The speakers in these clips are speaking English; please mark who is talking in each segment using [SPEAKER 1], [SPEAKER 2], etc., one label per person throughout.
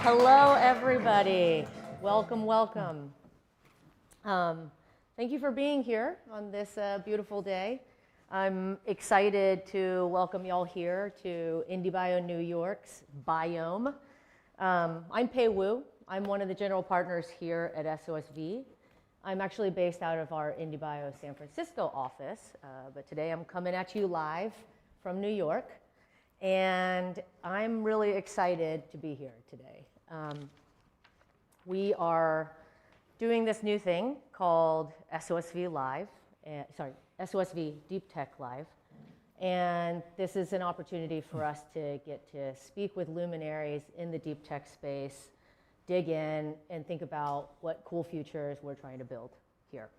[SPEAKER 1] Hello, everybody. Welcome, welcome. Thank you for being here on this beautiful day. I'm excited to welcome y'all here to IndieBio New York's Biome. I'm Pei Wu. I'm one of the general partners here at SOSV. I'm actually based out of our IndieBio San Francisco office, but today I'm coming at you live from New York, and I'm really excited to be here today. We are doing this new thing called SOSV Live, SOSV Deep Tech Live, and this is an opportunity for us to get to speak with luminaries in the deep tech space, dig in, and think about what cool futures we're trying to build here.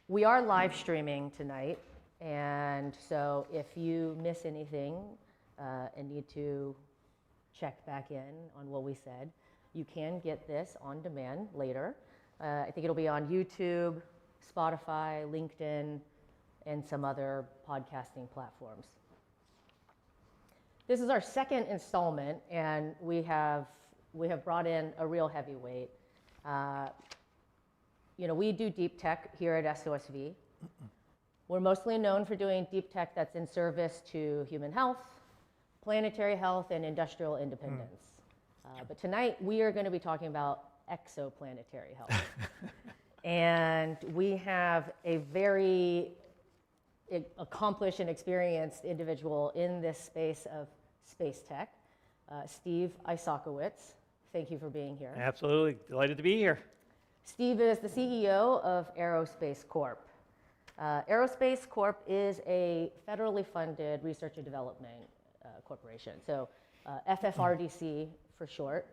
[SPEAKER 1] We are live streaming tonight, and so if you miss anything and need to check back in on what we said, you can get this on demand later. I think it'll be on YouTube, Spotify, LinkedIn, and some other podcasting platforms. This is our second installment, and we have brought in a real heavyweight. We do deep tech here at SOSV. We're mostly known for doing deep tech that's in service to human health, planetary health, and industrial independence. But tonight, we are going to be talking about exoplanetary health. And we have a very accomplished and experienced individual in this space of space tech, Steve Isakowitz. Thank you for being here.
[SPEAKER 2] Absolutely, delighted to be here.
[SPEAKER 1] Steve is the CEO of Aerospace Corp. Aerospace Corp is a federally funded research and development corporation, so FFRDC for short.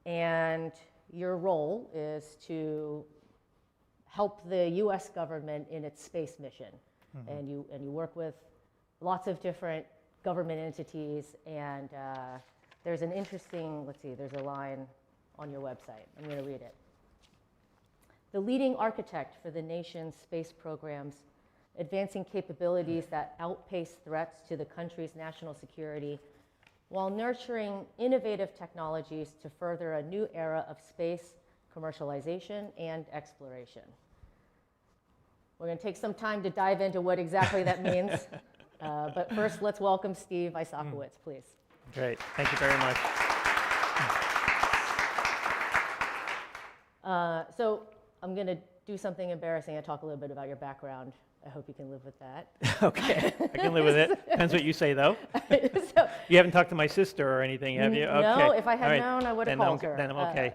[SPEAKER 1] And your role is to help the US government in its space mission. Mm-hmm. And you work with lots of different government entities, and there's an interesting, there's a line on your website. I'm going to read it. The leading architect for the nation's space programs, advancing capabilities that outpace threats to the country's national security, while nurturing innovative technologies to further a new era of space commercialization and exploration. We're going to take some time to dive into what exactly that means. But first, let's welcome Steve Isakowitz, please.
[SPEAKER 2] Great. Thank you very much.
[SPEAKER 1] So I'm going to do something embarrassing and talk a little bit about your background. I hope you can live with that.
[SPEAKER 2] Okay, I can live with it. Depends what you say, though. So, you haven't talked to my sister or anything, have you? Okay.
[SPEAKER 1] No, if I had known, I would have called her.
[SPEAKER 2] Then I'm okay.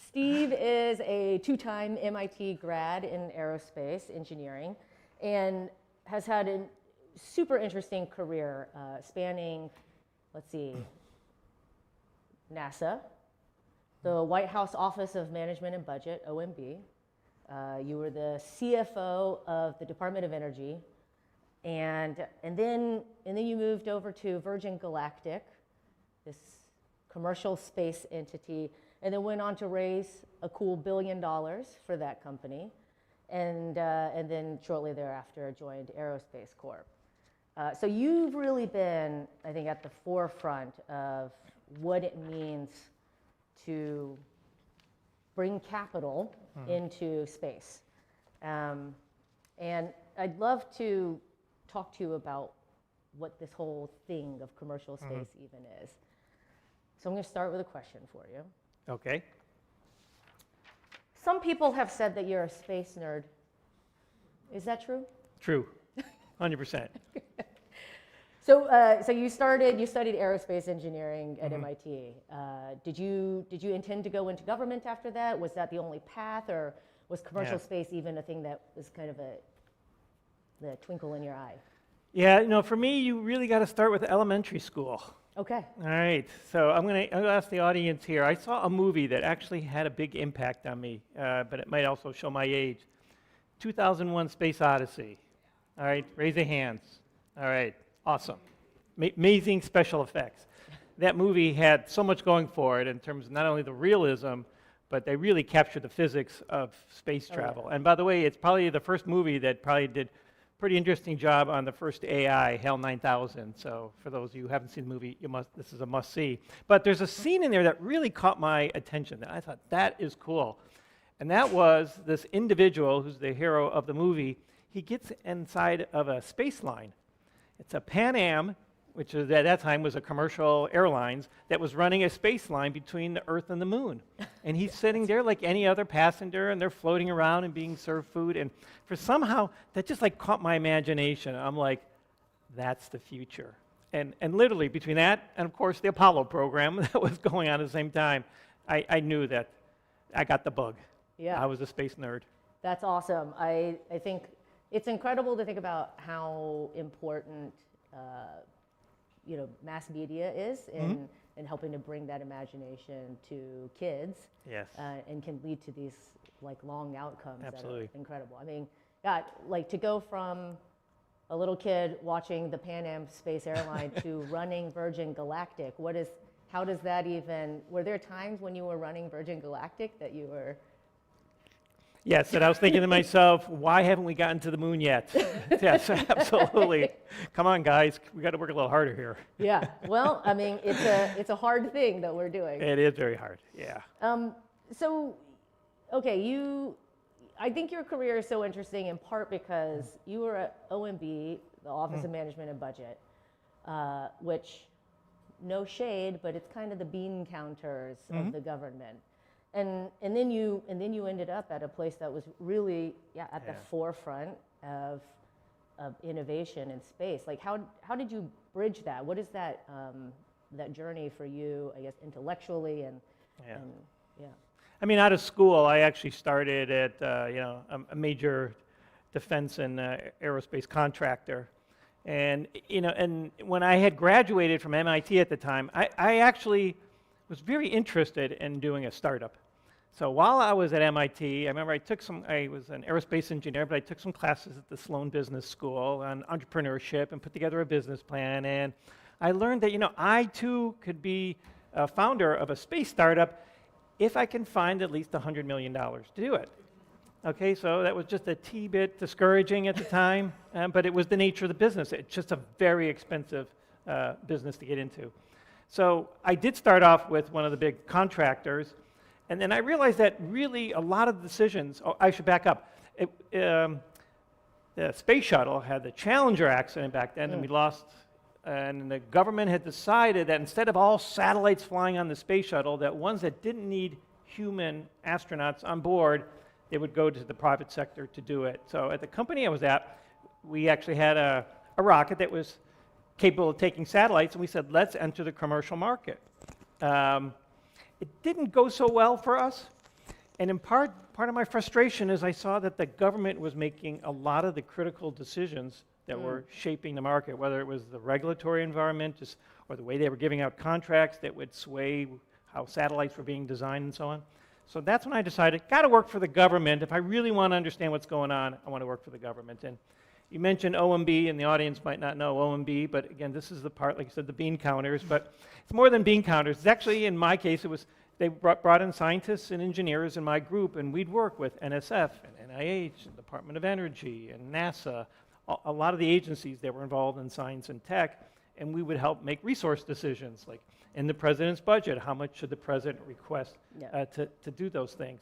[SPEAKER 1] Steve is a two-time MIT grad in aerospace engineering and has had a super interesting career spanning, NASA, the White House Office of Management and Budget, OMB. You were the CFO of the Department of Energy, and then you moved over to Virgin Galactic, this commercial space entity, and then went on to raise a cool $1 billion for that company, and then shortly thereafter joined Aerospace Corp. So you've really been, I think, at the forefront of what it means to bring capital into space. And I'd love to talk to you about what this whole thing of commercial space even is. So I'm going to start with a question for you.
[SPEAKER 2] Okay.
[SPEAKER 1] Some people have said that you're a space nerd. Is that true?
[SPEAKER 2] True, 100%.
[SPEAKER 1] So you studied aerospace engineering at MIT. Did you intend to go into government after that? Was that the only path, or was commercial space even a thing that was kind of the twinkle in your eye?
[SPEAKER 2] Yeah, for me, you really got to start with elementary school.
[SPEAKER 1] Okay.
[SPEAKER 2] All right, so I'm going to ask the audience here. I saw a movie that actually had a big impact on me, but it might also show my age. 2001: Space Odyssey. All right, raise your hands. All right. Awesome. Amazing special effects. That movie had so much going for it in terms of not only the realism, but they really captured the physics of space travel.
[SPEAKER 1] Oh, yeah.
[SPEAKER 2] And by the way, it's probably the first movie that probably did pretty interesting job on the first AI, HAL 9000. So for those of you who haven't seen the movie, this is a must-see. But there's a scene in there that really caught my attention. That I thought, that is cool. And that was this individual, who's the hero of the movie, he gets inside of a space line. It's a Pan Am, which at that time was a commercial airlines, that was running a space line between the Earth and the Moon. And he's sitting there like any other passenger, and they're floating around and being served food. And for somehow, that just like caught my imagination. I'm like, that's the future. And literally between that and, of course, the Apollo program that was going on at the same time, I knew that I got the bug.
[SPEAKER 1] Yeah.
[SPEAKER 2] I was a space nerd.
[SPEAKER 1] That's awesome. I think it's incredible to think about how important mass media is in helping to bring that imagination to kids.
[SPEAKER 2] Yes.
[SPEAKER 1] And can lead to these like long outcomes.
[SPEAKER 2] Absolutely.
[SPEAKER 1] That are incredible. I mean, God, like to go from a little kid watching the Pan Am space airline to running Virgin Galactic. How does that even? Were there times when you were running Virgin Galactic that you were?
[SPEAKER 2] Yes, and I was thinking to myself, why haven't we gotten to the moon yet? Yes, absolutely. Come on, guys, we got to work a little harder here.
[SPEAKER 1] Yeah, well, I mean, it's a hard thing that we're doing.
[SPEAKER 2] It is very hard, yeah.
[SPEAKER 1] So, okay, I think your career is so interesting in part because you were at OMB, the Office of Management and Budget, which, no shade, but it's kind of the bean counters of the government. And then you ended up at a place that was really at the forefront of innovation in space. Like how did you bridge that? What is that journey for you, I guess, intellectually and
[SPEAKER 2] I mean, out of school, I actually started at a major defense and aerospace contractor, and and when I had graduated from MIT at the time, I actually was very interested in doing a startup. So while I was at MIT, I remember I was an aerospace engineer, but I took some classes at the Sloan Business School on entrepreneurship and put together a business plan. And I learned that, I too could be a founder of a space startup if I can find at least $100 million to do it. Okay, so that was just a bit discouraging at the time, but it was the nature of the business. It's just a very expensive business to get into. So I did start off with one of the big contractors, and then I realized that really a lot of the decisions, I should back up. The space shuttle had the Challenger accident back then, and we lost, and the government had decided that instead of all satellites flying on the space shuttle, that ones that didn't need human astronauts on board, they would go to the private sector to do it. So at the company I was at, we actually had a rocket that was capable of taking satellites, and we said, let's enter the commercial market. It didn't go so well for us, and in part of my frustration is I saw that the government was making a lot of the critical decisions that were shaping the market, whether it was the regulatory environment or the way they were giving out contracts that would sway how satellites were being designed and so on. So that's when I decided, got to work for the government. If I really want to understand what's going on, I want to work for the government. And you mentioned OMB, and the audience might not know OMB, but again, this is the part, like you said, the bean counters, but it's more than bean counters. It's actually, in my case, they brought in scientists and engineers in my group, and we'd work with NSF and NIH and Department of Energy and NASA, a lot of the agencies that were involved in science and tech, and we would help make resource decisions, like in the president's budget, how much should the president request to do those things.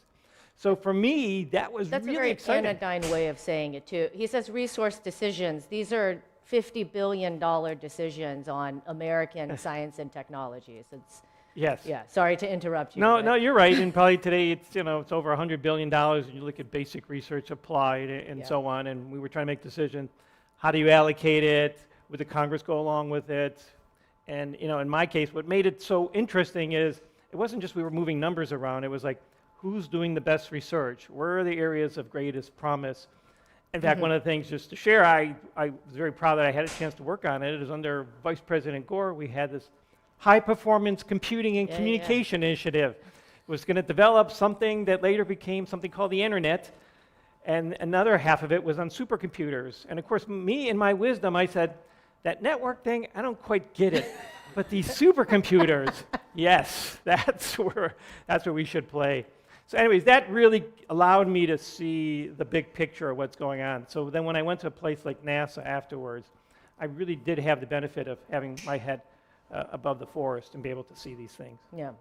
[SPEAKER 2] So for me, that's really exciting.
[SPEAKER 1] That's a very anodyne way of saying it, too. He says resource decisions. These are $50 billion decisions on American science and technologies.
[SPEAKER 2] Yes.
[SPEAKER 1] Yeah, sorry to interrupt you.
[SPEAKER 2] No, you're right. And probably today it's over $100 billion, and you look at basic research applied and so on, and we were trying to make decisions. How do you allocate it? Would the Congress go along with it? And in my case, what made it so interesting is it wasn't just we were moving numbers around. It was like, who's doing the best research? Where are the areas of greatest promise? In fact, one of the things, just to share, I was very proud that I had a chance to work on it. It was under Vice President Gore. We had this high-performance computing and communication initiative. It was going to develop something that later became something called the Internet, and another half of it was on supercomputers. And of course, me, in my wisdom, I said, that network thing, I don't quite get it. But these supercomputers, yes, that's where we should play. So anyways, that really allowed me to see the big picture of what's going on. So then when I went to a place like NASA afterwards, I really did have the benefit of having my head above the forest and be able to see these things.
[SPEAKER 1] Yeah.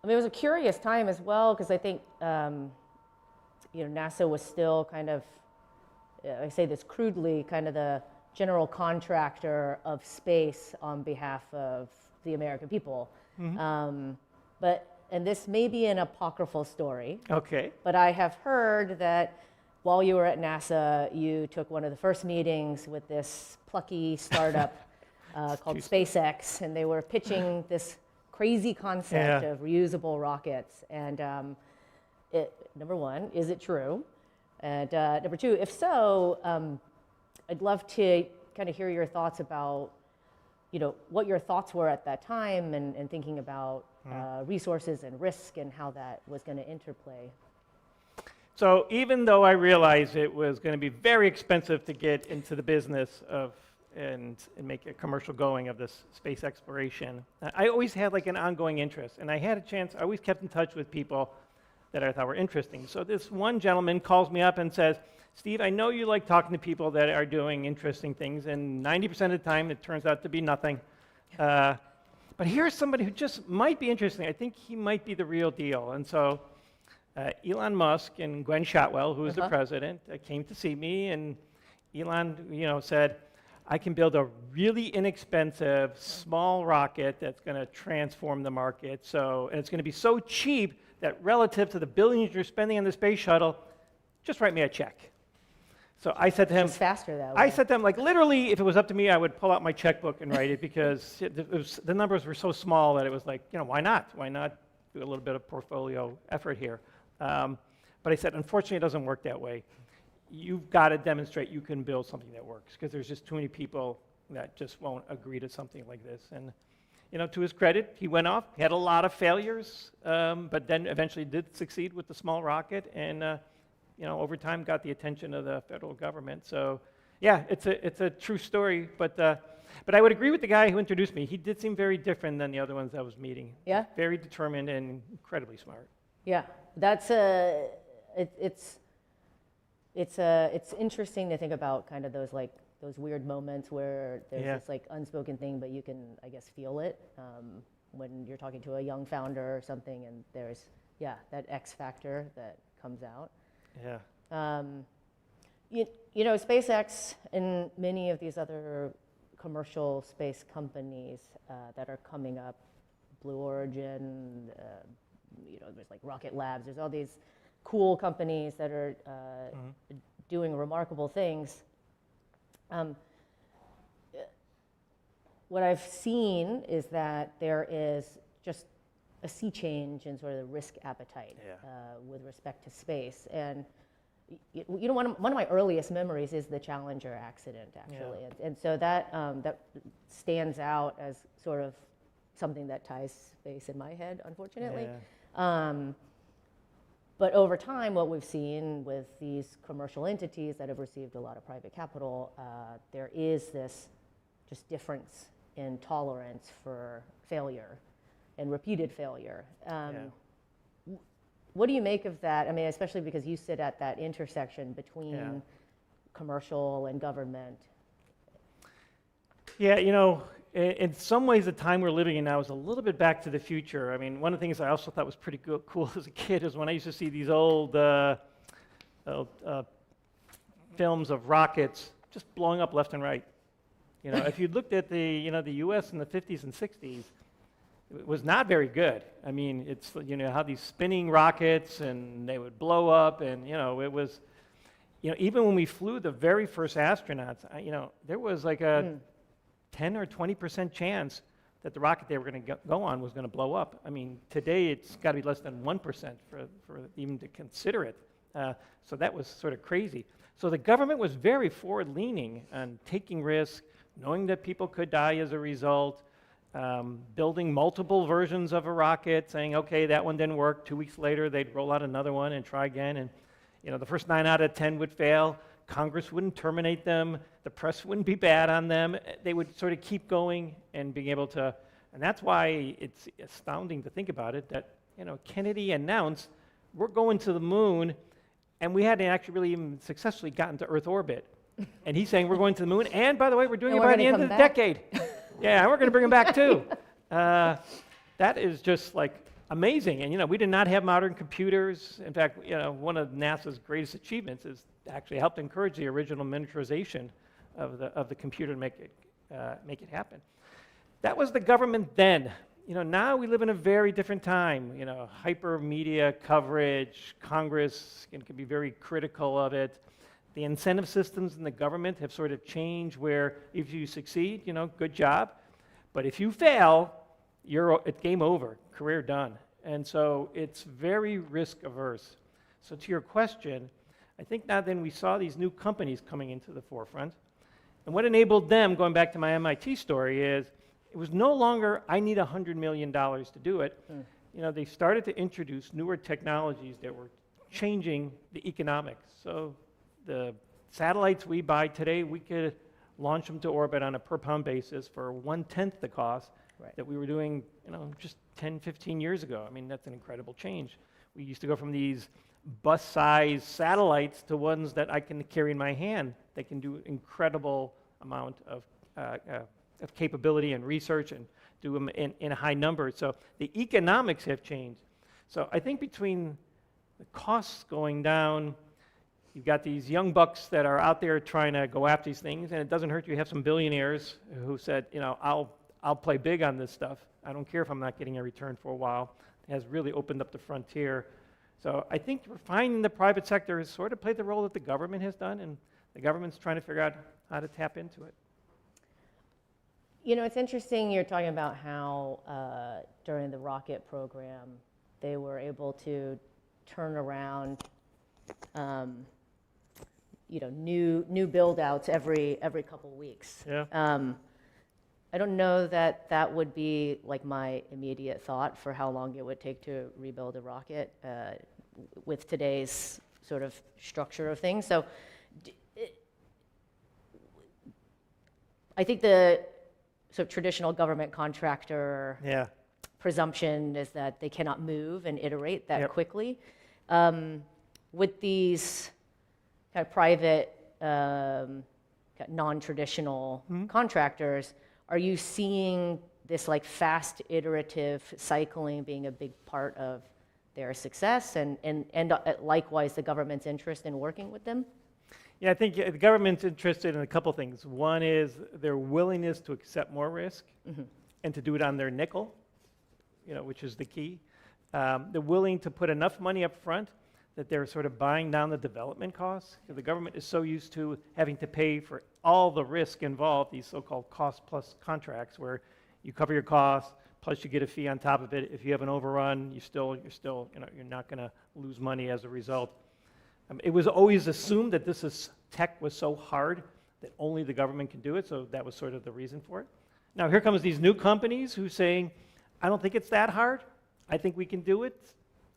[SPEAKER 1] I mean, it was a curious time as well, because I think, NASA was still kind of, I say this crudely, kind of the general contractor of space on behalf of the American people. Mm-hmm. And this may be an apocryphal story.
[SPEAKER 2] Okay.
[SPEAKER 1] But I have heard that while you were at NASA, you took one of the first meetings with this plucky startup called SpaceX, and they were pitching this crazy concept of reusable rockets. And number one, is it true? And number two, if so, I'd love to kind of hear your thoughts about, what your thoughts were at that time and thinking about resources and risk and how that was going to interplay.
[SPEAKER 2] So even though I realized it was going to be very expensive to get into the business of and make a commercial going of this space exploration, I always had like an ongoing interest, and I had a chance. I always kept in touch with people that I thought were interesting. So this one gentleman calls me up and says, "Steve, I know you like talking to people that are doing interesting things, and 90% of the time it turns out to be nothing. But here's somebody who just might be interesting. I think he might be the real deal." And so Elon Musk and Gwen Shotwell, who is the president, came to see me, and Elon, said, "I can build a really inexpensive, small rocket that's going to transform the market. And it's going to be so cheap that relative to the billions you're spending on the space shuttle, just write me a check." So I said to him,
[SPEAKER 1] it's faster that way.
[SPEAKER 2] I said to him, like, literally, if it was up to me, I would pull out my checkbook and write it, because the numbers were so small that it was like, why not? Why not do a little bit of portfolio effort here? But I said, unfortunately, it doesn't work that way. You've got to demonstrate you can build something that works, because there's just too many people that just won't agree to something like this. And to his credit, he went off. He had a lot of failures, but then eventually did succeed with the small rocket, and over time got the attention of the federal government. So, yeah, it's a true story. But I would agree with the guy who introduced me. He did seem very different than the other ones I was meeting.
[SPEAKER 1] Yeah.
[SPEAKER 2] Very determined and incredibly smart.
[SPEAKER 1] Yeah, that's it's interesting to think about kind of those weird moments where there's this like unspoken thing, but you can, I guess, feel it when you're talking to a young founder or something, and there's that X factor that comes out.
[SPEAKER 2] Yeah.
[SPEAKER 1] SpaceX and many of these other commercial space companies that are coming up, Blue Origin, there's like Rocket Labs, there's all these cool companies that are doing remarkable things. What I've seen is that there is just a sea change in sort of the risk appetite with respect to space. And one of my earliest memories is the Challenger accident, actually. Yeah. And so that stands out as sort of something that ties space in my head, unfortunately. Yeah. But over time, what we've seen with these commercial entities that have received a lot of private capital, there is this just difference in tolerance for failure and repeated failure. What do you make of that? I mean, especially because you sit at that intersection between commercial and government.
[SPEAKER 2] Yeah, in some ways, the time we're living in now is a little bit back to the future. I mean, one of the things I also thought was pretty cool as a kid is when I used to see these old films of rockets just blowing up left and right. If you looked at the U.S. in the 50s and 60s, it was not very good. I mean, it's how these spinning rockets and they would blow up, and it was, even when we flew the very first astronauts, there was like a 10 or 20% chance that the rocket they were going to go on was going to blow up. I mean, today it's got to be less than 1% for even to consider it. So that was sort of crazy. So the government was very forward-leaning on taking risks, knowing that people could die as a result, building multiple versions of a rocket, saying, okay, that one didn't work. 2 weeks later, they'd roll out another one and try again. And the first 9 out of 10 would fail. Congress wouldn't terminate them. The press wouldn't be bad on them. They would sort of keep going and being able to, and that's why it's astounding to think about it, that Kennedy announced we're going to the moon, and we hadn't actually really even successfully gotten to Earth orbit. And he's saying we're going to the moon, and by the way, we're doing it by the end of the decade. Yeah, and we're going to bring them back too. That is just like amazing. And we did not have modern computers. In fact, one of NASA's greatest achievements is actually helped encourage the original miniaturization of the computer to make it happen. That was the government then. Now we live in a very different time. Hyper media coverage, Congress can be very critical of it. The incentive systems in the government have sort of changed where if you succeed, good job. But if you fail, it's game over, career done. And so it's very risk averse. So to your question, I think now then we saw these new companies coming into the forefront. And what enabled them, going back to my MIT story, is it was no longer, I need $100 million to do it. They started to introduce newer technologies that were changing the economics. So the satellites we buy today, we could launch them to orbit on a per pound basis for 1/10 the cost that we were doing, just 10, 15 years ago. I mean, that's an incredible change. We used to go from these bus-sized satellites to ones that I can carry in my hand that can do incredible amount of capability and research and do them in a high number. So the economics have changed. So I think between the costs going down, you've got these young bucks that are out there trying to go after these things, and it doesn't hurt you have some billionaires who said, I'll play big on this stuff. I don't care if I'm not getting a return for a while. It has really opened up the frontier. So I think we're finding the private sector has sort of played the role that the government has done, and the government's trying to figure out how to tap into it.
[SPEAKER 1] It's interesting you're talking about how during the rocket program, they were able to turn around new build-outs every couple weeks.
[SPEAKER 2] Yeah.
[SPEAKER 1] I don't know that that would be like my immediate thought for how long it would take to rebuild a rocket with today's sort of structure of things. So I think the sort of traditional government contractor presumption is that they cannot move and iterate that quickly. With these kind of private, non-traditional contractors, are you seeing this like fast iterative cycling being a big part of their success and likewise the government's interest in working with them?
[SPEAKER 2] Yeah, I think the government's interested in a couple things. One is their willingness to accept more risk and to do it on their nickel, which is the key. They're willing to put enough money up front that they're sort of buying down the development costs. The government is so used to having to pay for all the risk involved, these so-called cost-plus contracts, where you cover your costs, plus you get a fee on top of it. If you have an overrun, you're not going to lose money as a result. It was always assumed that tech was so hard that only the government can do it, so that was sort of the reason for it. Now here comes these new companies who saying, I don't think it's that hard. I think we can do it.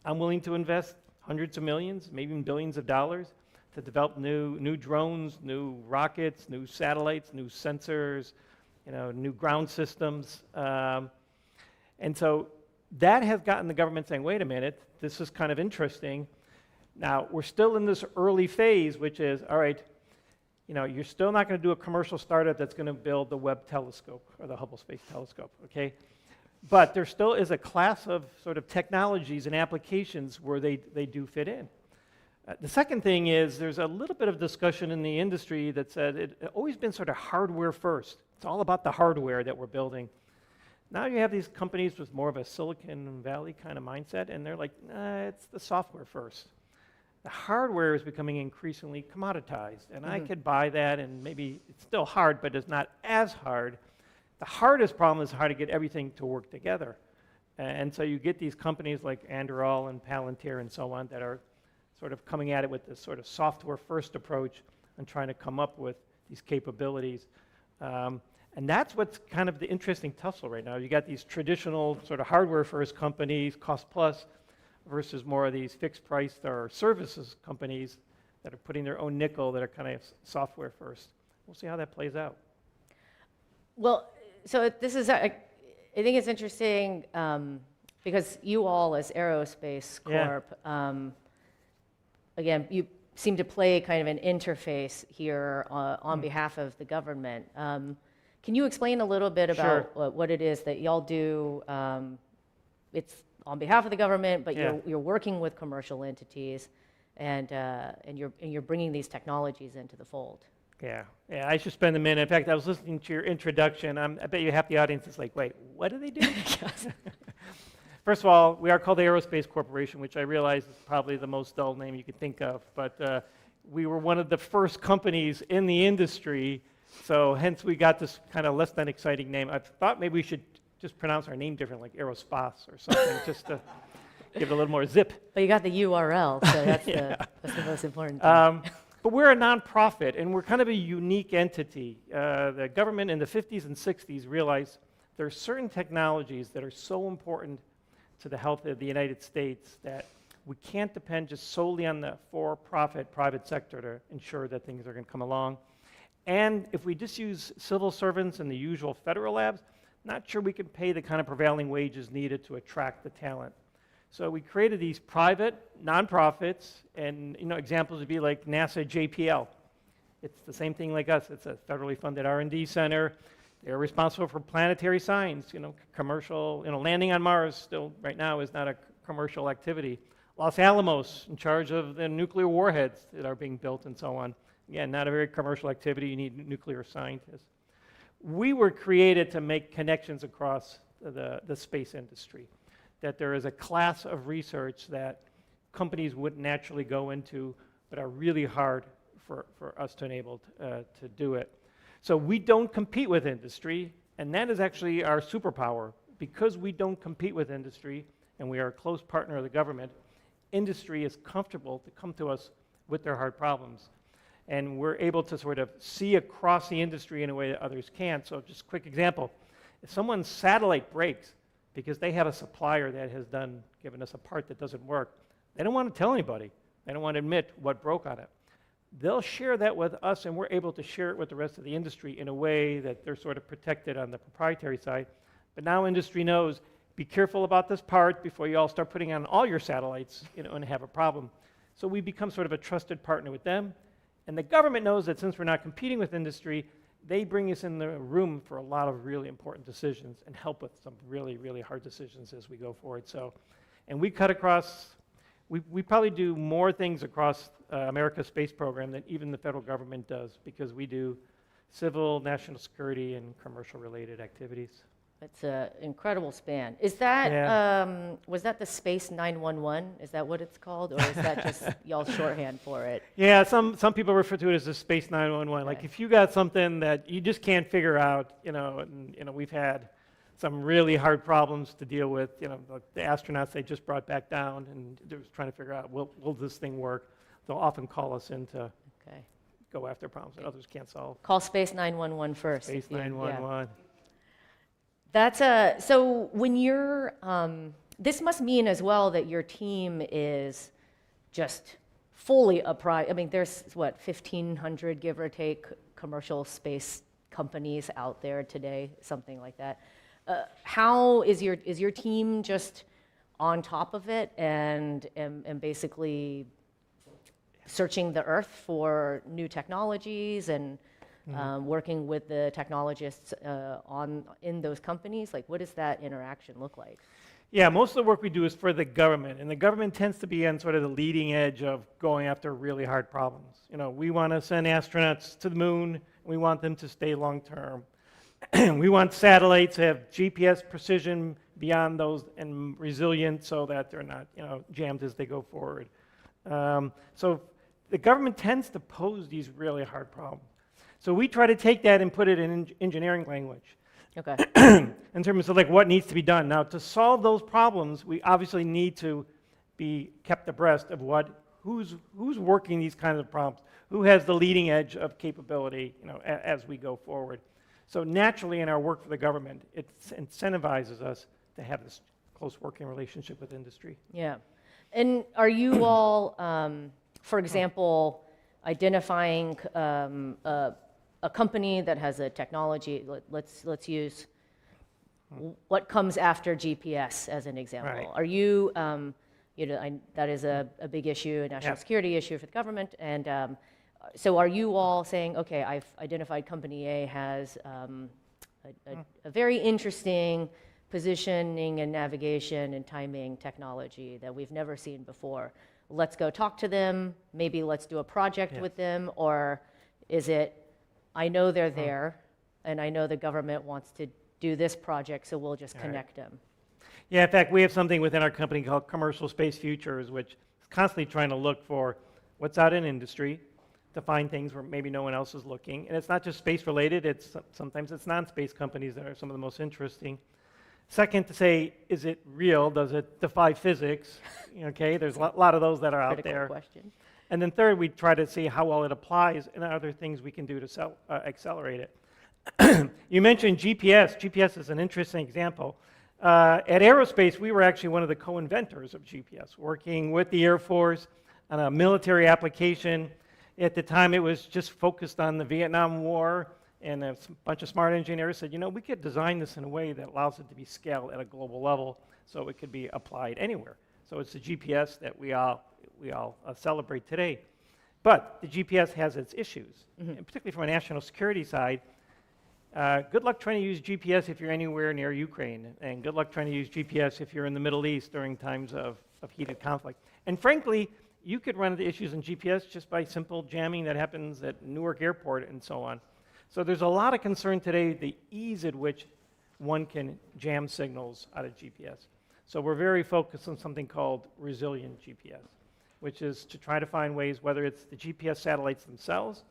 [SPEAKER 2] I'm willing to invest hundreds of millions, maybe even billions of dollars to develop new drones, new rockets, new satellites, new sensors, new ground systems. And so that has gotten the government saying, wait a minute, this is kind of interesting. Now, we're still in this early phase, which is, all right, you're still not going to do a commercial startup that's going to build the Webb telescope or the Hubble Space Telescope, okay? But there still is a class of sort of technologies and applications where they do fit in. The second thing is there's a little bit of discussion in the industry that said it's always been sort of hardware first. It's all about the hardware that we're building. Now you have these companies with more of a Silicon Valley kind of mindset, and they're like, nah, it's the software first. The hardware is becoming increasingly commoditized, and I could buy that, and maybe it's still hard, but it's not as hard. The hardest problem is how to get everything to work together. And so you get these companies like Anduril and Palantir and so on that are sort of coming at it with this sort of software-first approach and trying to come up with these capabilities. And that's what's kind of the interesting tussle right now. You got these traditional sort of hardware-first companies, cost-plus, versus more of these fixed-price or services companies that are putting their own nickel that are kind of software-first. We'll see how that plays out.
[SPEAKER 1] Well, so this is, I think it's interesting Because you all, as Aerospace
[SPEAKER 2] Yeah.
[SPEAKER 1] Corp, again, you seem to play kind of an interface here on behalf of the government. Can you explain a little bit about
[SPEAKER 2] Sure.
[SPEAKER 1] what it is that y'all do? It's on behalf of the government, but
[SPEAKER 2] Yeah.
[SPEAKER 1] you're working with commercial entities, and you're bringing these technologies into the fold.
[SPEAKER 2] Yeah, I should spend a minute. In fact, I was listening to your introduction. I bet you half the audience is like, wait, what do they do? First of all, we are called the Aerospace Corporation, which I realize is probably the most dull name you could think of, but we were one of the first companies in the industry, so hence we got this kind of less than exciting name. I thought maybe we should just pronounce our name different, like Aerospace or something, just to give it a little more zip.
[SPEAKER 1] But you got the URL, so that's, that's the most important thing.
[SPEAKER 2] But we're a nonprofit, and we're kind of a unique entity. The government in the 50s and 60s realized there are certain technologies that are so important to the health of the United States that we can't depend just solely on the for-profit private sector to ensure that things are going to come along. And if we just use civil servants in the usual federal labs, not sure we can pay the kind of prevailing wages needed to attract the talent. So we created these private nonprofits, and examples would be like NASA JPL. It's the same thing like us. It's a federally funded R&D center. They're responsible for planetary science. Commercial, landing on Mars still right now is not a commercial activity. Los Alamos, in charge of the nuclear warheads that are being built and so on. Again, not a very commercial activity. You need nuclear scientists. We were created to make connections across the space industry, that there is a class of research that companies wouldn't naturally go into, but are really hard for us to enable to do it. So we don't compete with industry, and that is actually our superpower. Because we don't compete with industry, and we are a close partner of the government, industry is comfortable to come to us with their hard problems. And we're able to sort of see across the industry in a way that others can't. So just a quick example. If someone's satellite breaks because they have a supplier that has given us a part that doesn't work, they don't want to tell anybody. They don't want to admit what broke on it. They'll share that with us, and we're able to share it with the rest of the industry in a way that they're sort of protected on the proprietary side. But now industry knows, be careful about this part before you all start putting on all your satellites, and have a problem. So we become sort of a trusted partner with them. And the government knows that since we're not competing with industry, they bring us in the room for a lot of really important decisions and help with some really, really hard decisions as we go forward. So, and we cut across, we probably do more things across America's space program than even the federal government does, because we do civil, national security, and commercial related activities.
[SPEAKER 1] It's an incredible span. Is that, was that the Space 911? Is that what it's called? Or is that just y'all's shorthand for it?
[SPEAKER 2] Yeah, some people refer to it as the Space 911.
[SPEAKER 1] Okay.
[SPEAKER 2] Like if you got something that you just can't figure out, and we've had some really hard problems to deal with, the astronauts they just brought back down, and they're just trying to figure out, will this thing work? They'll often call us in to go after problems that others can't solve.
[SPEAKER 1] Call Space 911 first.
[SPEAKER 2] Space 911.
[SPEAKER 1] That's so when you're, this must mean as well that your team is just fully apprised. I mean, there's what, 1,500 give or take commercial space companies out there today, something like that. How is your team just on top of it and basically searching the earth for new technologies and working with the technologists in those companies? Like, what does that interaction look like?
[SPEAKER 2] Yeah, most of the work we do is for the government, and the government tends to be on sort of the leading edge of going after really hard problems. We want to send astronauts to the moon, and we want them to stay long term. We want satellites to have GPS precision beyond those and resilient so that they're not, jammed as they go forward. So the government tends to pose these really hard problems. So we try to take that and put it in engineering language.
[SPEAKER 1] Okay.
[SPEAKER 2] In terms of like what needs to be done. Now, to solve those problems, we obviously need to be kept abreast of who's working these kinds of problems, who has the leading edge of capability, as we go forward. So naturally, in our work for the government, it incentivizes us to have this close working relationship with industry.
[SPEAKER 1] Yeah. And are you all, for example, identifying a company that has a technology, let's use what comes after GPS, as an example.
[SPEAKER 2] Right.
[SPEAKER 1] Are you, that is a big issue, a national
[SPEAKER 2] Yeah.
[SPEAKER 1] security issue for the government, and so are you all saying, okay, I've identified company A has a very interesting positioning and navigation and timing technology that we've never seen before. Let's go talk to them, maybe let's do a project with them, or is it, I know they're there, and I know the government wants to do this project, so we'll just connect them.
[SPEAKER 2] Yeah, in fact, we have something within our company called Commercial Space Futures, which is constantly trying to look for what's out in industry, to find things where maybe no one else is looking. And it's not just space related, sometimes it's non-space companies that are some of the most interesting. Second, to say, is it real? Does it defy physics? Okay, there's a lot of those that are out
[SPEAKER 1] Critical
[SPEAKER 2] there.
[SPEAKER 1] question.
[SPEAKER 2] And then third, we try to see how well it applies and other things we can do to accelerate it. You mentioned GPS. GPS is an interesting example. At Aerospace, we were actually one of the co-inventors of GPS, working with the Air Force on a military application. At the time, it was just focused on the Vietnam War, and a bunch of smart engineers said, we could design this in a way that allows it to be scaled at a global level so it could be applied anywhere. So it's the GPS that we all celebrate today. But the GPS has its issues, and particularly from a national security side. Good luck trying to use GPS if you're anywhere near Ukraine, and good luck trying to use GPS if you're in the Middle East during times of heated conflict. And frankly, you could run into issues in GPS just by simple jamming that happens at Newark Airport and so on. So there's a lot of concern today, the ease at which one can jam signals out of GPS. So we're very focused on something called resilient GPS, which is to try to find ways, whether it's the GPS satellites themselves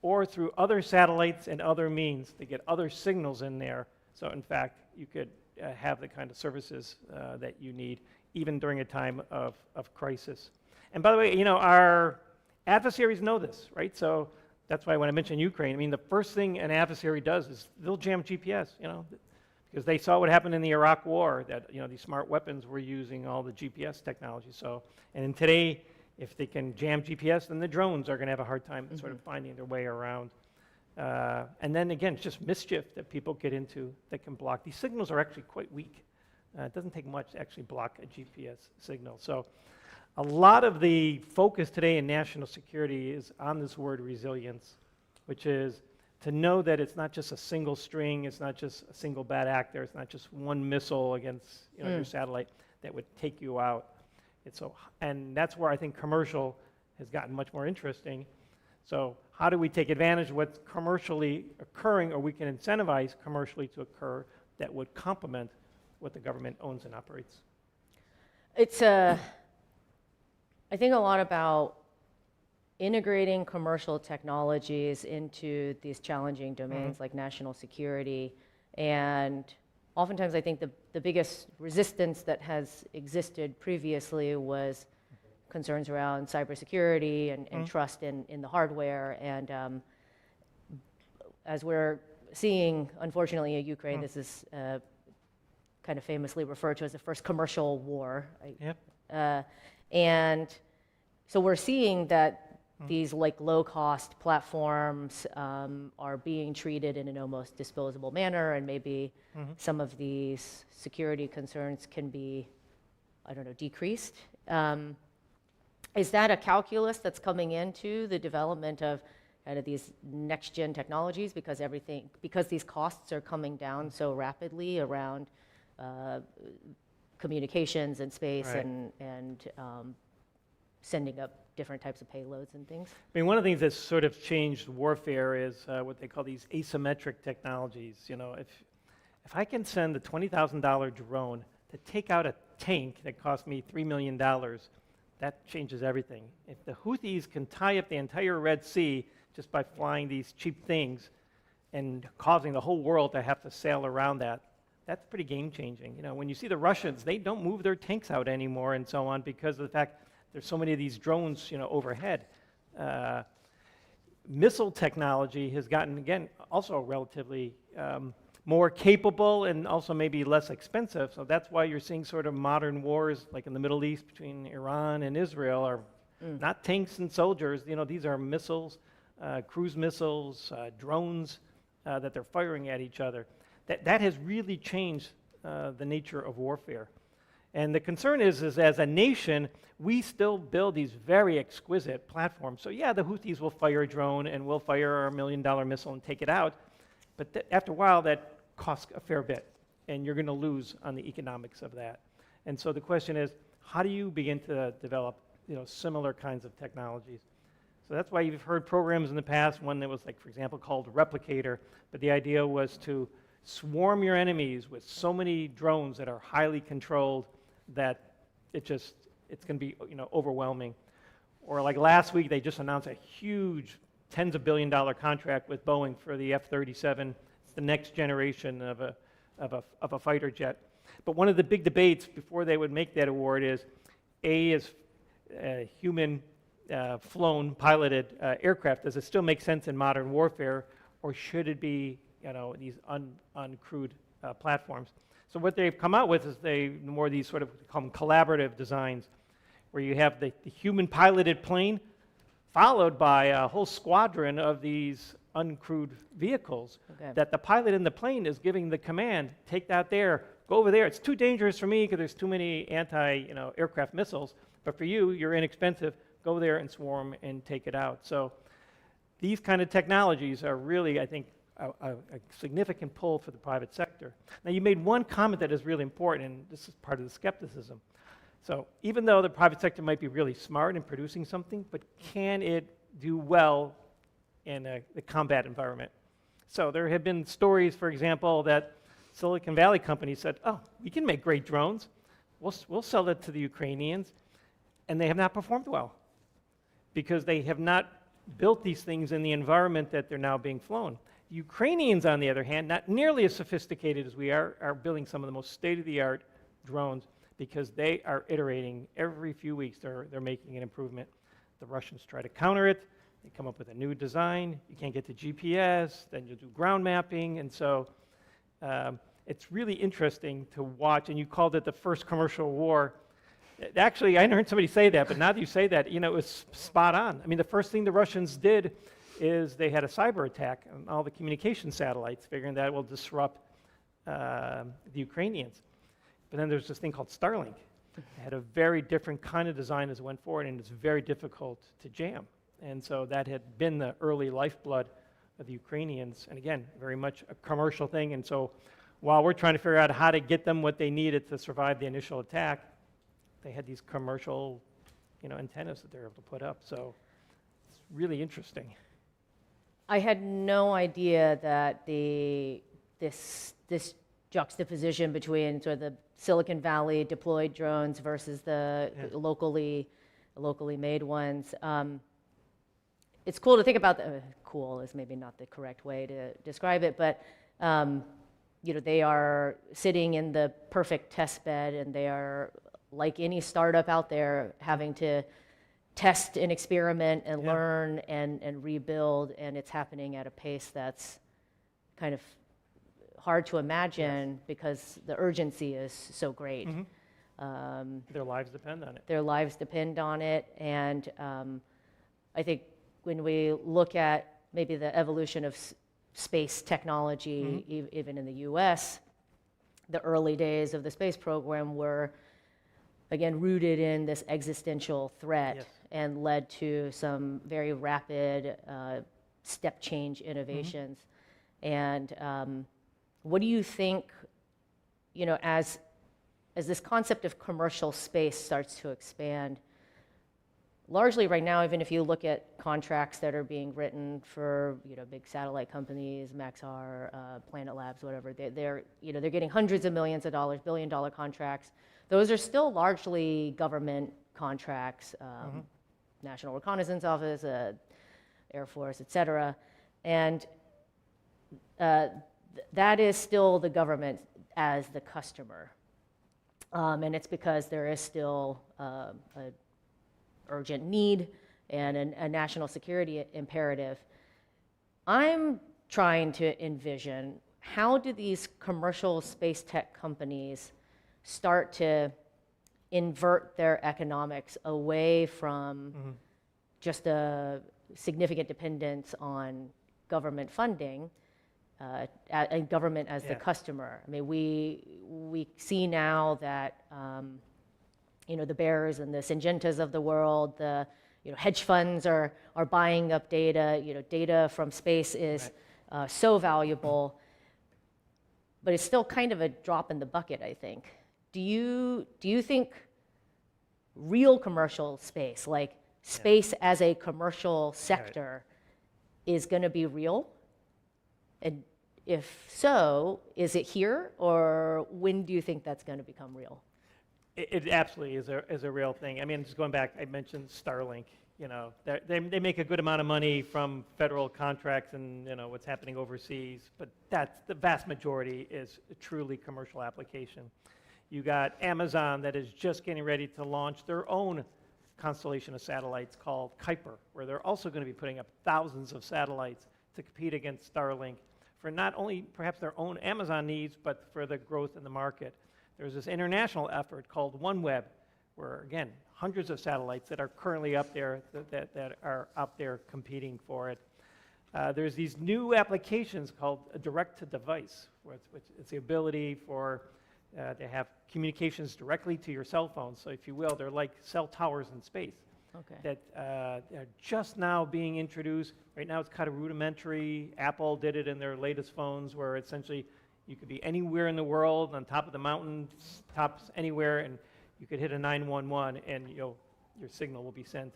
[SPEAKER 2] or through other satellites and other means to get other signals in there. So in fact, you could have the kind of services that you need even during a time of crisis. And by the way, our adversaries know this, right? So that's why when I mentioned Ukraine, the first thing an adversary does is they'll jam GPS, because they saw what happened in the Iraq War, that, these smart weapons were using all the GPS technology. So, and then today, if they can jam GPS, then the drones are going to have a hard time sort of finding their way around. And then again, it's just mischief that people get into that can block. These signals are actually quite weak. It doesn't take much to actually block a GPS signal. So a lot of the focus today in national security is on this word resilience, which is to know that it's not just a single string, it's not just a single bad actor, it's not just one missile against your satellite that would take you out. And that's where I think commercial has gotten much more interesting. So how do we take advantage of what's commercially occurring, or we can incentivize commercially to occur that would complement what the government owns and operates?
[SPEAKER 1] It's I think a lot about integrating commercial technologies into these challenging domains like national security. And oftentimes I think the biggest resistance that has existed previously was concerns around cybersecurity and trust in the hardware. And as we're seeing, unfortunately, in Ukraine, this is kind of famously referred to as the first commercial war. And so we're seeing that these low-cost platforms are being treated in an almost disposable manner, and maybe some of these security concerns can be, decreased. Is that a calculus that's coming into the development of kind of these next-gen technologies, because these costs are coming down so rapidly around communications and space,
[SPEAKER 2] right,
[SPEAKER 1] and sending up different types of payloads and things?
[SPEAKER 2] One of the things that's sort of changed warfare is what they call these asymmetric technologies. If I can send a $20,000 drone to take out a tank that cost me $3 million, that changes everything. If the Houthis can tie up the entire Red Sea just by flying these cheap things and causing the whole world to have to sail around that, that's pretty game-changing. When you see the Russians, they don't move their tanks out anymore and so on because of the fact there's so many of these drones, overhead. Missile technology has gotten, again, also relatively more capable and also maybe less expensive. So that's why you're seeing sort of modern wars, like in the Middle East between Iran and Israel, are not tanks and soldiers. These are missiles, cruise missiles, drones that they're firing at each other. that has really changed the nature of warfare. And the concern is as a nation, we still build these very exquisite platforms. So yeah, the Houthis will fire a drone and we'll fire our $1 million missile and take it out. But after a while, that costs a fair bit. And you're going to lose on the economics of that. And so the question is, how do you begin to develop similar kinds of technologies? So that's why you've heard programs in the past, one that was like, for example, called Replicator. But the idea was to swarm your enemies with so many drones that are highly controlled that it's going to be overwhelming. Or like last week, they just announced a huge tens of billion dollar contract with Boeing for the F-37. It's the next generation of a fighter jet. But one of the big debates before they would make that award is human flown, piloted aircraft. Does it still make sense in modern warfare, or should it be these uncrewed platforms? So what they've come out with is more these sort of called collaborative designs, where you have the human piloted plane followed by a whole squadron of these uncrewed vehicles that the pilot in the plane is giving the command, take that there, go over there. It's too dangerous for me because there's too many aircraft missiles, but for you, you're inexpensive, go there and swarm and take it out. So these kind of technologies are really, I think, a significant pull for the private sector. Now, you made one comment that is really important, and this is part of the skepticism. So even though the private sector might be really smart in producing something, but can it do well in a combat environment? So there have been stories, for example, that Silicon Valley companies said, oh, we can make great drones. We'll sell it to the Ukrainians. And they have not performed well because they have not built these things in the environment that they're now being flown. Ukrainians, on the other hand, not nearly as sophisticated as we are building some of the most state-of-the-art drones because they are iterating every few weeks. They're making an improvement. The Russians try to counter it. They come up with a new design. You can't get to GPS. Then you do ground mapping. And so it's really interesting to watch. And you called it the first commercial war. Actually, I heard somebody say that, but now that you say that, it was spot on. I mean, the first thing the Russians did is they had a cyber attack on all the communication satellites, figuring that will disrupt the Ukrainians. But then there's this thing called Starlink. It had a very different kind of design as it went forward, and it's very difficult to jam. And so that had been the early lifeblood of the Ukrainians. And again, very much a commercial thing. And so while we're trying to figure out how to get them what they needed to survive the initial attack, they had these commercial antennas that they were able to put up. So it's really interesting.
[SPEAKER 1] I had no idea that this juxtaposition between sort of the Silicon Valley deployed drones versus the locally made ones. It's cool to think about. Cool is maybe not the correct way to describe it, but they are sitting in the perfect test bed, and they are, like any startup out there, having to test and experiment and learn and rebuild, and it's happening at a pace that's kind of hard to imagine because the urgency is so great.
[SPEAKER 2] Their lives depend on it.
[SPEAKER 1] Their lives depend on it, and I think when we look at maybe the evolution of space technology, even in the US, the early days of the space program were, again, rooted in this existential threat and led to some very rapid step change innovations. And what do you think, as this concept of commercial space starts to expand, largely right now, even if you look at contracts that are being written for big satellite companies, Maxar, Planet Labs, whatever, they're getting hundreds of millions of dollars, billion-dollar contracts. Those are still largely government contracts, National Reconnaissance Office, Air Force, et cetera. And that is still the government as the customer. And it's because there is still an urgent need and a national security imperative. I'm trying to envision, how do these commercial space tech companies start to invert their economics away from just a significant dependence on government funding and government as the
[SPEAKER 2] Yeah.
[SPEAKER 1] customer. I mean, we see now that the Bears and the Syngentas of the world, the hedge funds are buying up data. Data from space is so valuable, but it's still kind of a drop in the bucket, I think. Do you think real commercial space, like space as a commercial sector, is going to be real? And if so, is it here, or when do you think that's going to become real?
[SPEAKER 2] It absolutely is a real thing. I mean, just going back, I mentioned Starlink. They make a good amount of money from federal contracts and what's happening overseas, but that's the vast majority is a truly commercial application. You got Amazon that is just getting ready to launch their own constellation of satellites called Kuiper, where they're also going to be putting up thousands of satellites to compete against Starlink for not only perhaps their own Amazon needs, but for the growth in the market. There's this international effort called OneWeb, where, again, hundreds of satellites that are currently up there that are out there competing for it. There's these new applications called a direct-to-device, which it's the ability for to have communications directly to your cell phone. So if you will, they're like cell towers in space.
[SPEAKER 1] Okay.
[SPEAKER 2] That are just now being introduced. Right now it's kind of rudimentary. Apple did it in their latest phones, where essentially you could be anywhere in the world, on top of the mountain, tops anywhere, and you could hit a 911 and your signal will be sent.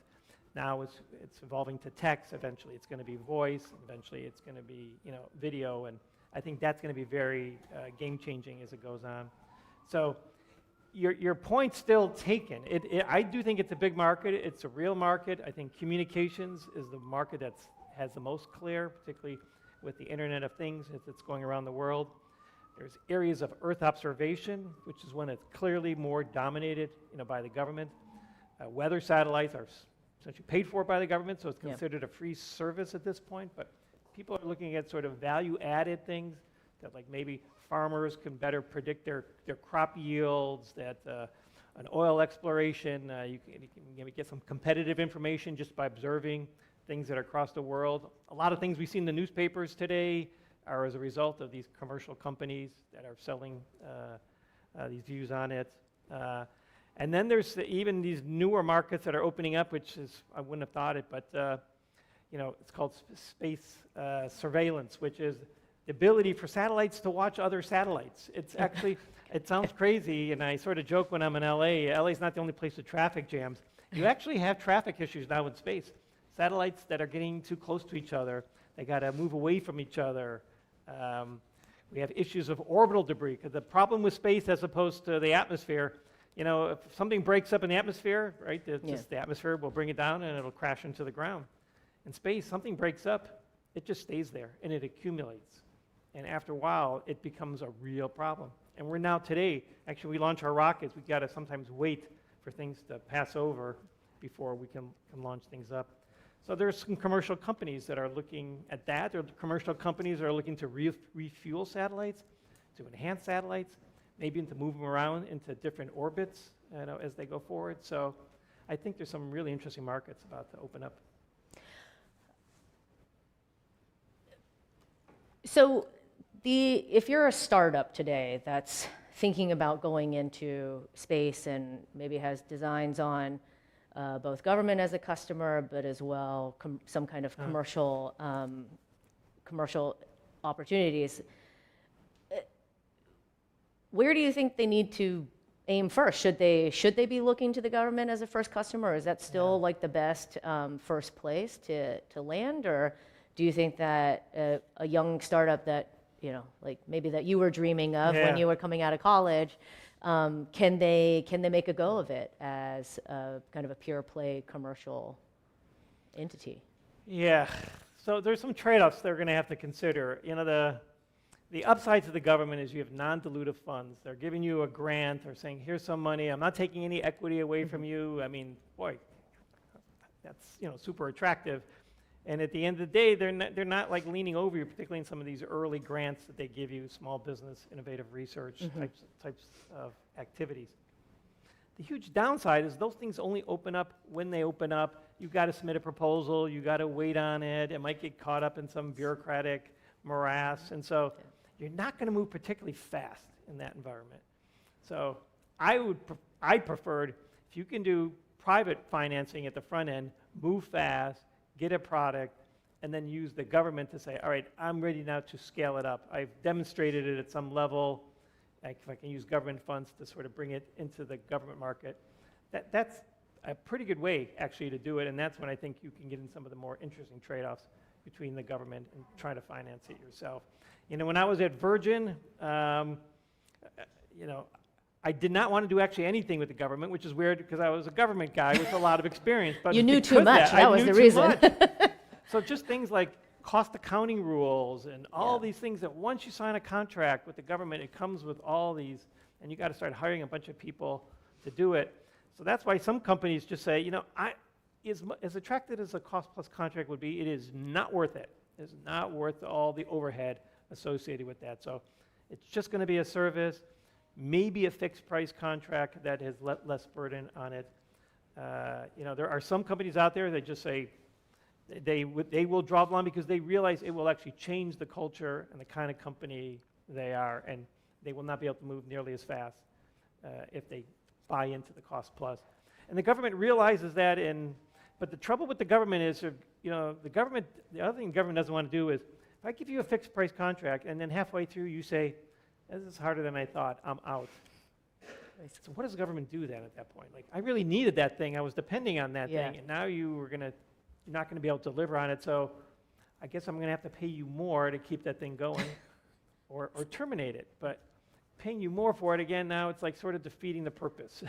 [SPEAKER 2] Now it's evolving to text. Eventually it's going to be voice. Eventually it's going to be video, and I think that's going to be very game-changing as it goes on. So your point's still taken. I do think it's a big market. It's a real market. I think communications is the market that has the most clear, particularly with the Internet of Things as it's going around the world. There's areas of Earth observation, which is one that's clearly more dominated by the government. Weather satellites are essentially paid for by the government, so it's considered a free service at this point. But people are looking at sort of value-added things that, like, maybe farmers can better predict their crop yields, that an oil exploration, you can get some competitive information just by observing things that are across the world. A lot of things we see in the newspapers today are as a result of these commercial companies that are selling these views on it. And then there's even these newer markets that are opening up, which is, I wouldn't have thought it, but it's called space surveillance, which is the ability for satellites to watch other satellites. It's actually, it sounds crazy, and I sort of joke when I'm in LA. LA's not the only place with traffic jams. You actually have traffic issues now in space. Satellites that are getting too close to each other, they got to move away from each other. We have issues of orbital debris, because the problem with space as opposed to the atmosphere, if something breaks up in the atmosphere, right, just the atmosphere will bring it down and it'll crash into the ground. In space, something breaks up, it just stays there and it accumulates. And after a while, it becomes a real problem. And we're now today, actually we launch our rockets, we've got to sometimes wait for things to pass over before we can launch things up. So there's some commercial companies that are looking at that. There are commercial companies that are looking to refuel satellites, to enhance satellites, maybe to move them around into different orbits as they go forward. So I think there's some really interesting markets about to open up.
[SPEAKER 1] So if you're a startup today that's thinking about going into space and maybe has designs on both government as a customer, but as well some kind of commercial opportunities, where do you think they need to aim first? Should they be looking to the government as a first customer, or is that still like the best first place to land? Or do you think that a young startup that like maybe that you were dreaming of when you were coming out of college, can they make a go of it as a kind of a pure play commercial entity?
[SPEAKER 2] Yeah, so there's some trade-offs they're going to have to consider. The upside to the government is you have non-dilutive funds. They're giving you a grant. They're saying, here's some money. I'm not taking any equity away from you. I mean, boy, that's super attractive. And at the end of the day, they're not like leaning over you, particularly in some of these early grants that they give you, small business, innovative research types of activities. The huge downside is those things only open up when they open up. You've got to submit a proposal. You've got to wait on it. It might get caught up in some bureaucratic morass, and so you're not going to move particularly fast in that environment. So I preferred, if you can do private financing at the front end, move fast, get a product, and then use the government to say, all right, I'm ready now to scale it up. I've demonstrated it at some level. Like if I can use government funds to sort of bring it into the government market, that's a pretty good way actually to do it, and that's when I think you can get in some of the more interesting trade-offs between the government and trying to finance it yourself. You know, when I was at Virgin, you know, I did not want to do actually anything with the government, which is weird because I was a government guy with a lot of experience. But
[SPEAKER 1] you knew too much. That was the reason.
[SPEAKER 2] So just things like cost accounting rules and all these things that once you sign a contract with the government, it comes with all these, and you got to start hiring a bunch of people to do it. So that's why some companies just say, you know, as attractive as a cost-plus contract would be, it is not worth it. It's not worth all the overhead associated with that. So it's just going to be a service, maybe a fixed-price contract that has less burden on it. You know, there are some companies out there that just say they will draw the line because they realize it will actually change the culture and the kind of company they are, and they will not be able to move nearly as fast if they buy into the cost plus. And the government realizes that, but the trouble with the government is, you know, the other thing the government doesn't want to do is, if I give you a fixed price contract and then halfway through you say, this is harder than I thought, I'm out. So what does the government do then at that point? Like, I really needed that thing, I was depending on that thing, and now you're not going to be able to deliver on it, so I guess I'm going to have to pay you more to keep that thing going or terminate it. But paying you more for it, again, now it's like sort of defeating the purpose.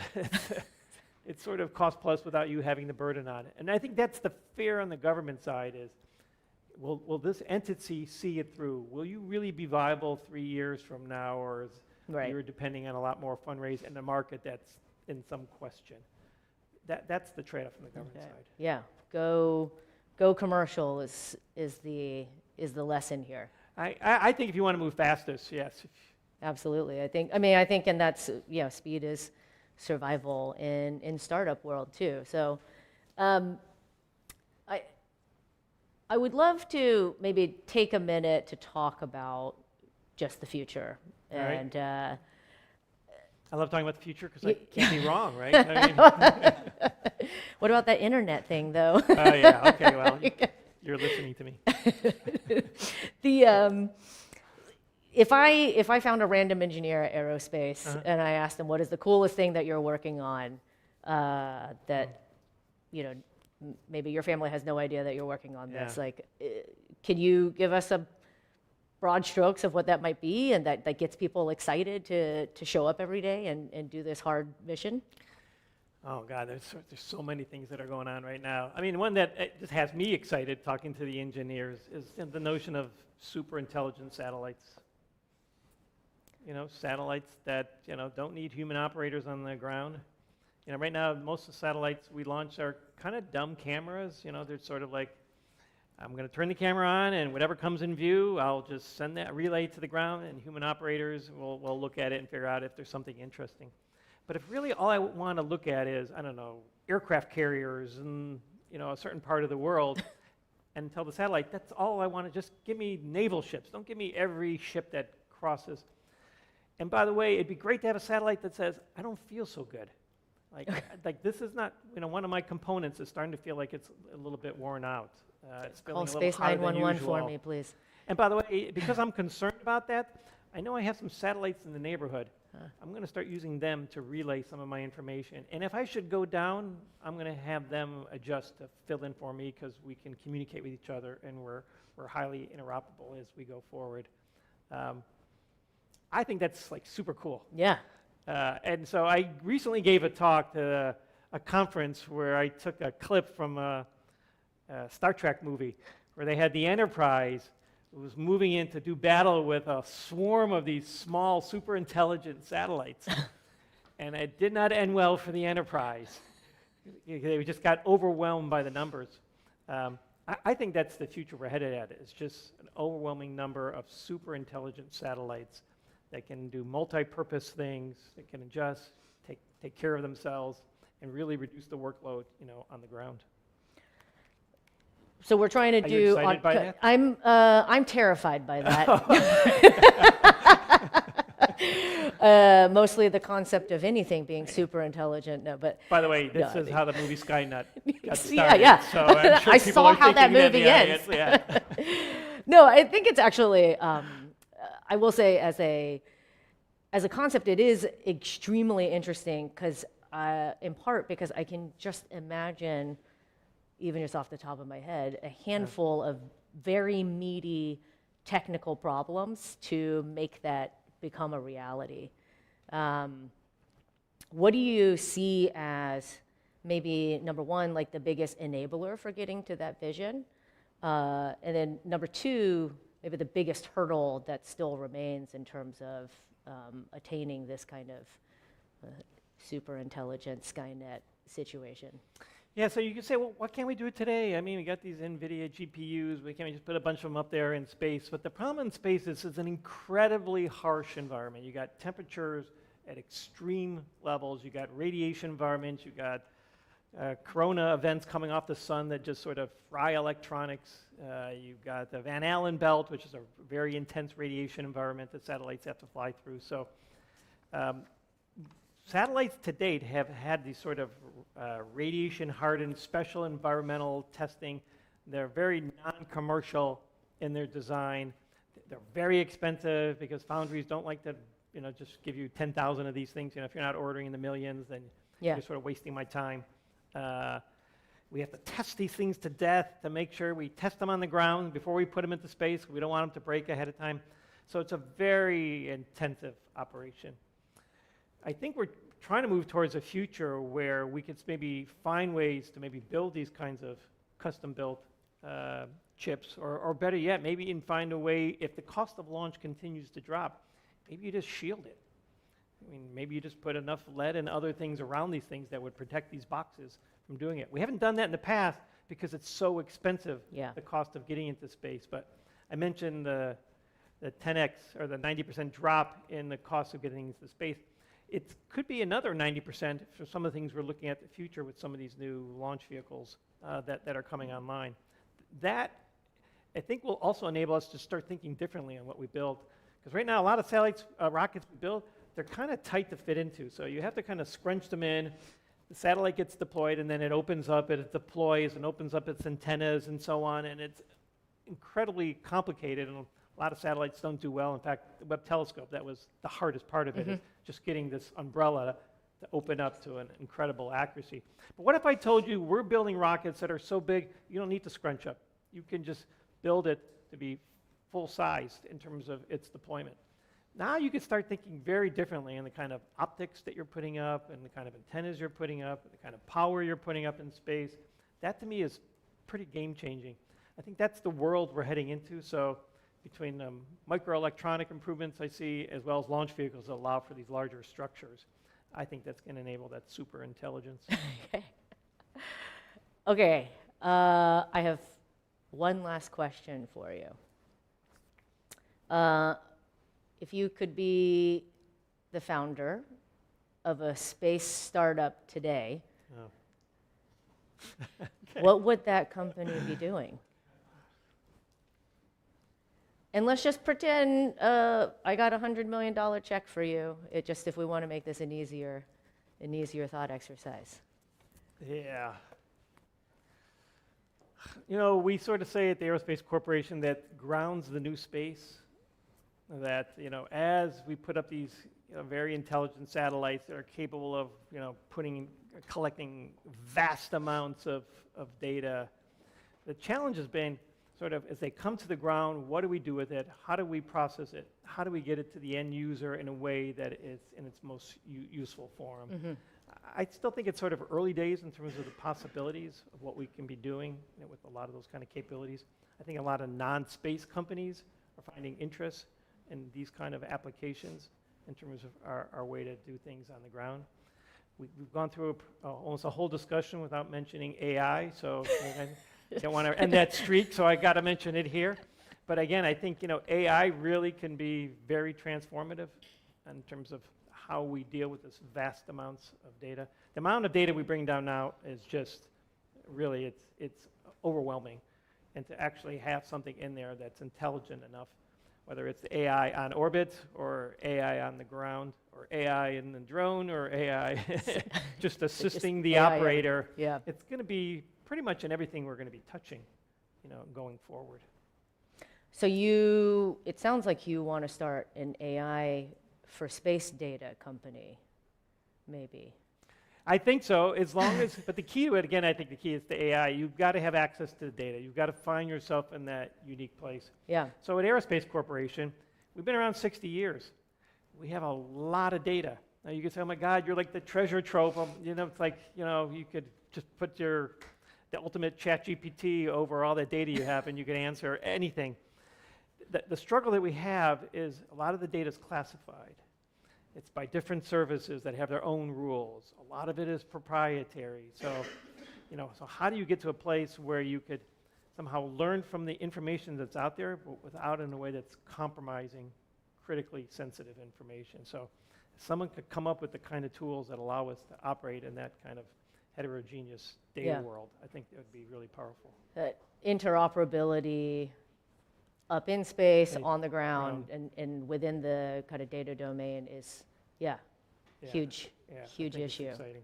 [SPEAKER 2] It's sort of cost plus without you having the burden on it. And I think that's the fear on the government side is, will this entity see it through? Will you really be viable 3 years from now, or is you're depending on a lot more fundraising in a market that's in some question? That's the trade-off from the government side.
[SPEAKER 1] Yeah, go commercial is the lesson here.
[SPEAKER 2] I think if you want to move fastest, yes.
[SPEAKER 1] Absolutely. I think, and that's, speed is survival in startup world too. So I would love to maybe take a minute to talk about just the future.
[SPEAKER 2] All
[SPEAKER 1] and
[SPEAKER 2] right. I love talking about the future because I can't be wrong, right? I mean,
[SPEAKER 1] what about that internet thing, though?
[SPEAKER 2] Oh, yeah. Okay, well, you're listening to me.
[SPEAKER 1] If I found a random engineer at Aerospace and I asked them, what is the coolest thing that you're working on that, maybe your family has no idea that you're working on this, like, can you give us a broad strokes of what that might be and that gets people excited to show up every day and do this hard mission?
[SPEAKER 2] Oh, God, there's so many things that are going on right now. I mean, one that just has me excited talking to the engineers is the notion of super intelligent satellites. Satellites that, don't need human operators on the ground. Right now, most of the satellites we launch are kind of dumb cameras. They're sort of like, I'm going to turn the camera on, and whatever comes in view, I'll just send that relay to the ground, and human operators will look at it and figure out if there's something interesting. But if really all I want to look at is, I don't know, aircraft carriers in a certain part of the world, and tell the satellite, that's all I want to, just give me naval ships. Don't give me every ship that crosses. And by the way, it'd be great to have a satellite that says, I don't feel so good. Like this is not, one of my components is starting to feel like it's a little bit worn out. It's
[SPEAKER 1] Call Space 911 for me, please.
[SPEAKER 2] And by the way, because I'm concerned about that, I know I have some satellites in the neighborhood. I'm going to start using them to relay some of my information. And if I should go down, I'm going to have them adjust to fill in for me because we can communicate with each other and we're highly interoperable as we go forward. I think that's like super cool.
[SPEAKER 1] Yeah.
[SPEAKER 2] And so I recently gave a talk to a conference where I took a clip from a Star Trek movie where they had the Enterprise who was moving in to do battle with a swarm of these small, super intelligent satellites. And it did not end well for the Enterprise. They just got overwhelmed by the numbers. I think that's the future we're headed at. It's just an overwhelming number of super intelligent satellites that can do multi-purpose things, that can adjust, take care of themselves, and really reduce the workload, on the ground.
[SPEAKER 1] So we're trying to
[SPEAKER 2] Are
[SPEAKER 1] do.
[SPEAKER 2] you excited by that?
[SPEAKER 1] I'm terrified by that. Mostly the concept of anything being super intelligent. No, but
[SPEAKER 2] By the way, this
[SPEAKER 1] No,
[SPEAKER 2] is how the movie Skynet got
[SPEAKER 1] Yeah,
[SPEAKER 2] started.
[SPEAKER 1] yeah.
[SPEAKER 2] So I'm sure
[SPEAKER 1] I
[SPEAKER 2] people
[SPEAKER 1] saw
[SPEAKER 2] are
[SPEAKER 1] how that
[SPEAKER 2] thinking
[SPEAKER 1] movie
[SPEAKER 2] the
[SPEAKER 1] ends.
[SPEAKER 2] audience- yeah.
[SPEAKER 1] No, I think it's actually. I will say, as a concept, it is extremely interesting because, in part, because I can just imagine, even just off the top of my head, a handful of very meaty technical problems to make that become a reality. What do you see as maybe, number one, like the biggest enabler for getting to that vision? And then number two, maybe the biggest hurdle that still remains in terms of attaining this kind of super intelligent Skynet situation?
[SPEAKER 2] Yeah, so you can say, well, why can't we do it today? I mean, we got these NVIDIA GPUs. Why can't we just put a bunch of them up there in space? But the problem in space is it's an incredibly harsh environment. You got temperatures at extreme levels. You got radiation environments. You got corona events coming off the sun that just sort of fry electronics. You've got the Van Allen belt, which is a very intense radiation environment that satellites have to fly through. So satellites to date have had these sort of radiation-hardened special environmental testing. They're very non-commercial in their design. They're very expensive because foundries don't like to, just give you 10,000 of these things. If you're not ordering in the millions, then you're sort of wasting my time. We have to test these things to death to make sure we test them on the ground before we put them into space. We don't want them to break ahead of time. So it's a very intensive operation. I think we're trying to move towards a future where we could maybe find ways to maybe build these kinds of custom-built chips, or better yet, maybe even find a way, if the cost of launch continues to drop, maybe you just shield it. I mean, maybe you just put enough lead and other things around these things that would protect these boxes from doing it. We haven't done that in the past because it's so expensive, the cost of getting into space. But I mentioned the 10x or the 90% drop in the cost of getting into space. It could be another 90% for some of the things we're looking at in the future with some of these new launch vehicles that are coming online. That, I think, will also enable us to start thinking differently on what we build. Because right now, a lot of satellites, rockets we build, they're kind of tight to fit into. So you have to kind of scrunch them in. The satellite gets deployed, and then it opens up, it deploys, and opens up its antennas and so on. And it's incredibly complicated, and a lot of satellites don't do well. In fact, the Webb telescope, that was the hardest part of it, is just getting this umbrella to open up to an incredible accuracy. But what if I told you we're building rockets that are so big, you don't need to scrunch up. You can just build it to be full-sized in terms of its deployment. Now you can start thinking very differently in the kind of optics that you're putting up and the kind of antennas you're putting up, and the kind of power you're putting up in space. That, to me, is pretty game-changing. I think that's the world we're heading into. So between the microelectronic improvements I see, as well as launch vehicles that allow for these larger structures, I think that's going to enable that super intelligence.
[SPEAKER 1] Okay, I have one last question for you. If you could be the founder of a space startup today, what would that company be doing? And let's just pretend I got a $100 million check for you. It just, if we want to make this an easier thought exercise.
[SPEAKER 2] Yeah. We sort of say at the Aerospace Corporation that ground's the new space. That, as we put up these very intelligent satellites that are capable of, collecting vast amounts of data, the challenge has been sort of, as they come to the ground, what do we do with it? How do we process it? How do we get it to the end user in a way that is in its most useful form? I still think it's sort of early days in terms of the possibilities of what we can be doing with a lot of those kind of capabilities. I think a lot of non-space companies are finding interest in these kind of applications in terms of our way to do things on the ground. We've gone through almost a whole discussion without mentioning AI, so I don't want to end that streak, so I got to mention it here. But again, I think AI really can be very transformative in terms of how we deal with this vast amounts of data. The amount of data we bring down now is just really, it's overwhelming. and to actually have something in there that's intelligent enough, whether it's the AI on orbit or AI on the ground or AI in the drone or AI just assisting the
[SPEAKER 1] AI,
[SPEAKER 2] operator.
[SPEAKER 1] yeah.
[SPEAKER 2] It's going to be pretty much in everything we're going to be touching, going forward.
[SPEAKER 1] So it sounds like you want to start an AI for space data company, maybe.
[SPEAKER 2] I think so, as long as, but the key to it, again, I think the key is the AI. You've got to have access to the data. You've got to find yourself in that unique place.
[SPEAKER 1] Yeah.
[SPEAKER 2] So at Aerospace Corporation, we've been around 60 years. We have a lot of data. Now you can say, oh my God, you're like the treasure trove. It's like, you could just put the ultimate ChatGPT over all the data you have and you can answer anything. The struggle that we have is a lot of the data is classified. It's by different services that have their own rules. A lot of it is proprietary. So, so how do you get to a place where you could somehow learn from the information that's out there, but without in a way that's compromising critically sensitive information? So if someone could come up with the kind of tools that allow us to operate in that kind of heterogeneous data world, I think that would be really powerful.
[SPEAKER 1] Interoperability up in space, on the ground, and within the kind of data domain is, huge issue.
[SPEAKER 2] Exciting.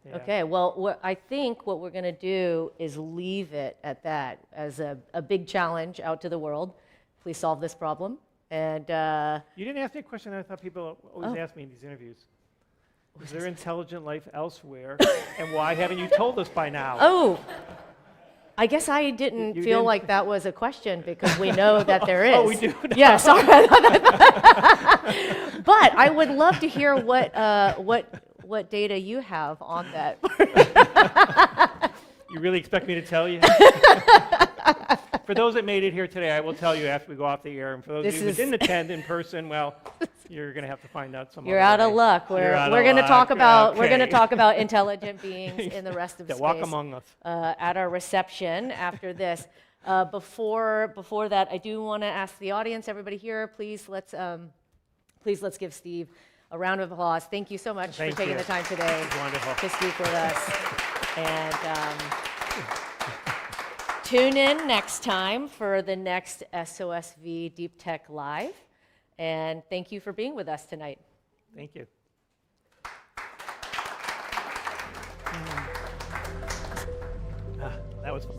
[SPEAKER 2] Yeah.
[SPEAKER 1] Okay, well, I think what we're going to do is leave it at that as a big challenge out to the world. Please solve this problem. And
[SPEAKER 2] you didn't ask me a question I thought people always ask me in these interviews. Is there intelligent life elsewhere, and why haven't you told us by now?
[SPEAKER 1] Oh, I guess I didn't feel like that was a question because we know that there is.
[SPEAKER 2] Oh, we do?
[SPEAKER 1] Yeah, sorry. But I would love to hear what data you have on that.
[SPEAKER 2] You really expect me to tell you? For those that made it here today, I will tell you after we go off the air. And for those of you who didn't attend in person, well, you're going to have to find out some.
[SPEAKER 1] You're out of luck. We're going to talk about we're going to talk about intelligent beings in the rest of
[SPEAKER 2] that
[SPEAKER 1] space.
[SPEAKER 2] walk among us
[SPEAKER 1] at our reception after this. Before that, I do want to ask the audience, everybody here, please let's give Steve a round of applause. Thank you so much for taking the time today to speak with us. And tune in next time for the next SOSV Deep Tech Live. And thank you for being with us tonight.
[SPEAKER 2] Thank you. That was fun.